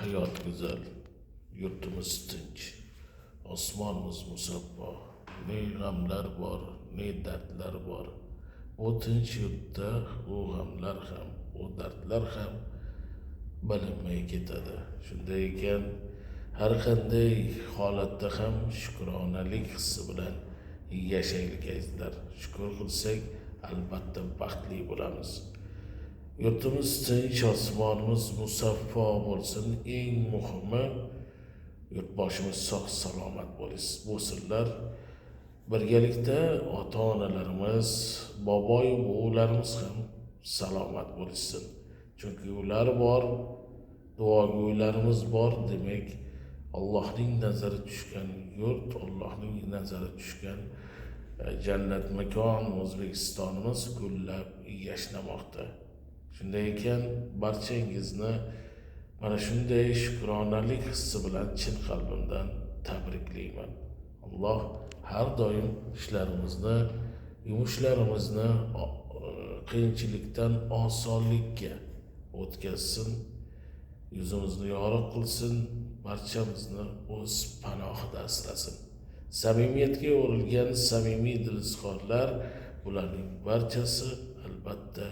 Hayot go'zal, yurtimiz tinch, osmonimiz musaffo. Ne g'amlar bor, ne dardlar bor. Bu tinch yurtda u g'amlar ham, u dardlar ham bilinmay ketadi. Shunday ekan, har qanday holatda ham shukronalik hissi bilan yashaylik azizlar. Shukr qilsak, albatta baxtli bo'lamiz. Yurtimiz tinch, osmonimiz musaffo bo'lsin. Eng muhimi, yurtboshimiz sog' salomat bo'lsinlar. Birgalikda ota-onalarimiz, boboy buvilarimiz ham salomat bo'lsin. Chunki ular bor, duogo'ylarimiz bor. Demak, Allohning nazari tushgan yurt, Allohning nazari tushgan jannat makon O'zbekistonimiz gullab yashnamoqda. Shunday ekan, barchangizni mana shunday shukronalik hissi bilan chin qalbimdan tabriklayman. Alloh har doim ishlarimizni, yumushlarimizni qiyinchilikdan osonlikka o'tkazsin, yuzimizni yorug' qilsin, barchamizni o'z panohida asrasin. Samimiyatga yo'rilgan samimiy dilizkorlar, bularning barchasi albatta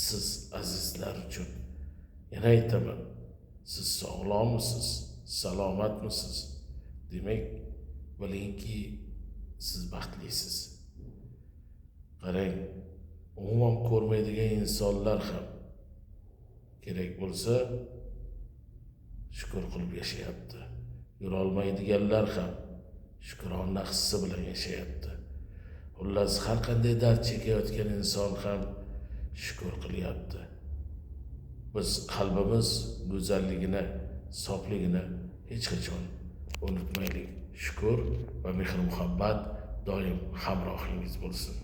siz azizlar uchun. Yana aytaman, siz sog'lommisiz, salomatmisiz? Demak, bilingki, siz baxtlisiz. Qarang, umuman ko'rmaydigan insonlar ham kerak bo'lsa shukr qilib yashayapti. Yura olmaydiganlar ham shukrona hissi bilan yashayapti. Xullas, har qanday dard chekayotgan inson ham shukr qilyapti. Biz qalbimiz go'zalligini, sofligini hech qachon unutmaylik. Shukr va mehr muhabbat doim hamrohingiz bo'lsin.